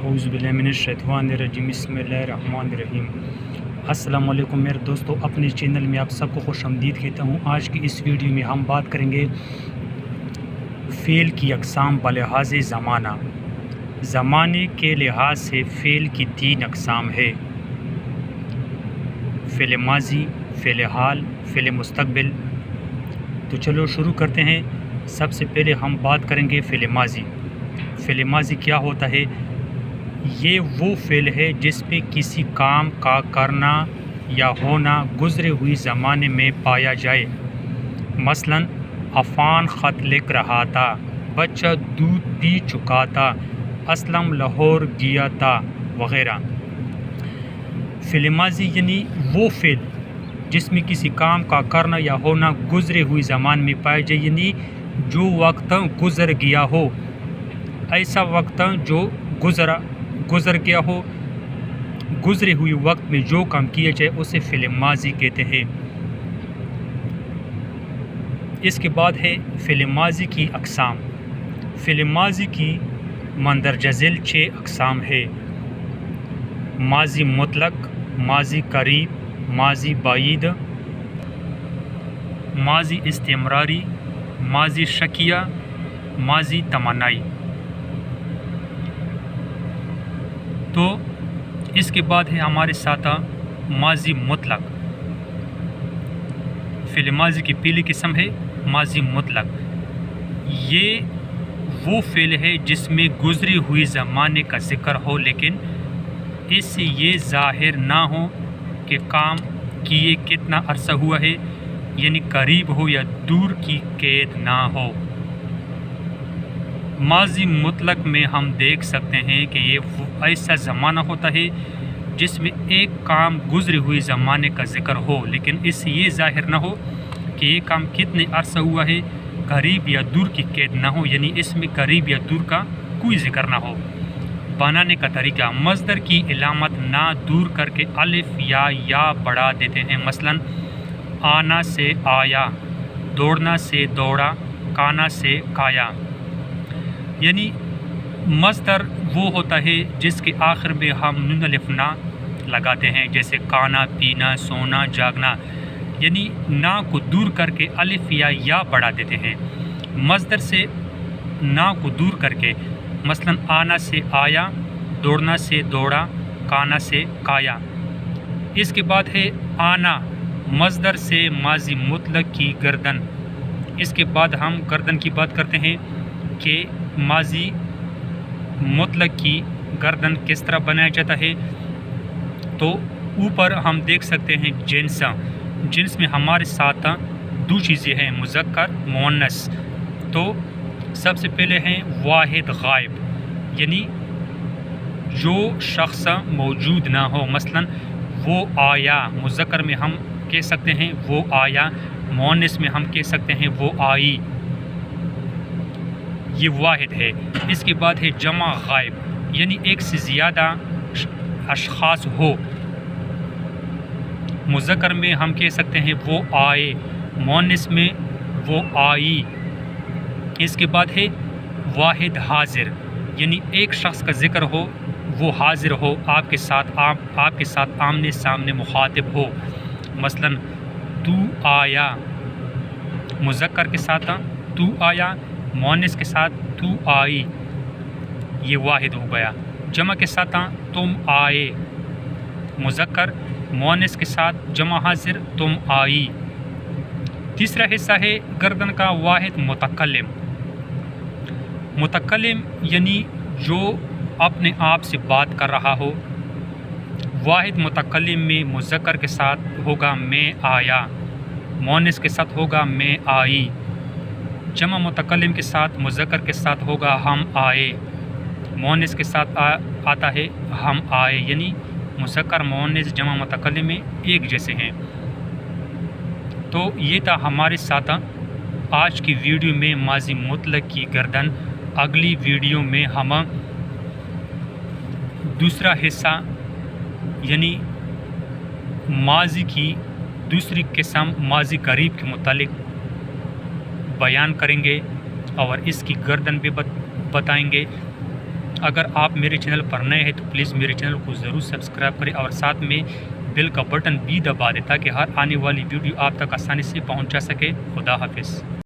اعوذ باللہ من الشیطان الرجیم بسم اللہ الرحمن الرحیم۔ السلام علیکم میرے دوستو، اپنے چینل میں آپ سب کو خوش آمدید کہتا ہوں۔ آج کی اس ویڈیو میں ہم بات کریں گے فعل کی اقسام بلحاظ زمانہ۔ زمانے کے لحاظ سے فعل کی 3 اقسام ہے: فعل ماضی، فعل حال، فعل مستقبل۔ تو چلو شروع کرتے ہیں۔ سب سے پہلے ہم بات کریں گے فعل ماضی۔ فعل ماضی کیا ہوتا ہے؟ یہ وہ فعل ہے جس میں کسی کام کا کرنا یا ہونا گزرے ہوئی زمانے میں پایا جائے۔ مثلاً عفان خط لکھ رہا تھا، بچہ دودھ پی چکا تھا، اسلم لاہور گیا تھا، وغیرہ۔ فعل ماضی یعنی وہ فعل جس میں کسی کام کا کرنا یا ہونا گزرے ہوئی زمان میں پایا جائے، یعنی جو وقت گزر گیا ہو، ایسا وقت جو گزر گیا ہو، گزرے ہوئے وقت میں جو کام کیا جائے اسے فعل ماضی کہتے ہیں۔ اس کے بعد ہے فعل ماضی کی اقسام۔ فعل ماضی کی مندرجہ ذیل 6 اقسام ہے: ماضی مطلق، ماضی قریب، ماضی بعید، ماضی استمراری، ماضی شکیہ، ماضی تمنائی۔ تو اس کے بعد ہے ہمارے ساتھ ماضی مطلق۔ فعل ماضی کی پہلی قسم ہے ماضی مطلق۔ یہ وہ فعل ہے جس میں گزری ہوئی زمانے کا ذکر ہو، لیکن اس سے یہ ظاہر نہ ہو کہ کام کیے کتنا عرصہ ہوا ہے، یعنی قریب ہو یا دور کی قید نہ ہو۔ ماضی مطلق میں ہم دیکھ سکتے ہیں کہ یہ ایسا زمانہ ہوتا ہے جس میں ایک کام گزرے ہوئے زمانے کا ذکر ہو، لیکن اس سے یہ ظاہر نہ ہو کہ یہ کام کتنے عرصہ ہوا ہے، قریب یا دور کی قید نہ ہو، یعنی اس میں قریب یا دور کا کوئی ذکر نہ ہو۔ بنانے کا طریقہ: مصدر کی علامت نہ دور کر کے الف یا بڑھا دیتے ہیں۔ مثلاً آنا سے آیا، دوڑنا سے دوڑا، کانا سے کایا۔ یعنی مصدر وہ ہوتا ہے جس کے آخر میں ہم نون الف نہ لگاتے ہیں، جیسے کانا، پینا، سونا، جاگنا، یعنی نا کو دور کر کے الف یا بڑھا دیتے ہیں۔ مصدر سے نا کو دور کر کے مثلاً آنا سے آیا، دوڑنا سے دوڑا، کانا سے کایا۔ اس کے بعد ہے آنا، مصدر سے ماضی مطلق کی گردن۔ اس کے بعد ہم گردن کی بات کرتے ہیں کہ ماضی مطلق کی گردن کس طرح بنایا جاتا ہے۔ تو اوپر ہم دیکھ سکتے ہیں جنس۔ جنس میں ہمارے ساتھ 2 چیزیں ہیں: مذکر، مؤنث۔ تو سب سے پہلے ہیں واحد غائب، یعنی جو شخص موجود نہ ہو۔ مثلاً وہ آیا، مذکر میں ہم کہہ سکتے ہیں وہ آیا، مؤنث میں ہم کہہ سکتے ہیں وہ آئی۔ یہ واحد ہے۔ اس کے بعد ہے جمع غائب، یعنی ایک سے زیادہ اشخاص ہو۔ مذکر میں ہم کہہ سکتے ہیں وہ آئے، مؤنث میں وہ آئی۔ اس کے بعد ہے واحد حاضر، یعنی ایک شخص کا ذکر ہو، وہ حاضر ہو، آپ کے ساتھ آمنے سامنے مخاطب ہو۔ مثلاً تو آیا، مذکر کے ساتھ تو آیا، مؤنث کے ساتھ تو آئی، یہ واحد ہو گیا۔ جمع کے ساتھ تم آئے، مذکر، مؤنث کے ساتھ جمع حاضر تم آئی۔ تیسرا حصہ ہے گردن کا واحد متکلم۔ متکلم یعنی جو اپنے آپ سے بات کر رہا ہو۔ واحد متکلم میں مذکر کے ساتھ ہوگا میں آیا، مؤنث کے ساتھ ہوگا میں آئی۔ جمع متکلم کے ساتھ مذکر کے ساتھ ہوگا ہم آئے، مؤنث کے ساتھ آتا ہے ہم آئے، یعنی مذکر، مؤنث، جمع متکلم میں ایک جیسے ہیں۔ تو یہ تھا ہمارے ساتھ آج کی ویڈیو میں ماضی مطلق کی گردن۔ اگلی ویڈیو میں ہم دوسرا حصہ یعنی ماضی کی دوسری قسم ماضی قریب کے متعلق بیان کریں گے اور اس کی گردن بھی بتائیں گے۔ اگر آپ میرے چینل پر نئے ہیں تو پلیز میرے چینل کو ضرور سبسکرائب کریں اور ساتھ میں بیل کا بٹن بھی دبا دیں تاکہ ہر آنے والی ویڈیو آپ تک آسانی سے پہنچ جا سکے۔ خدا حافظ۔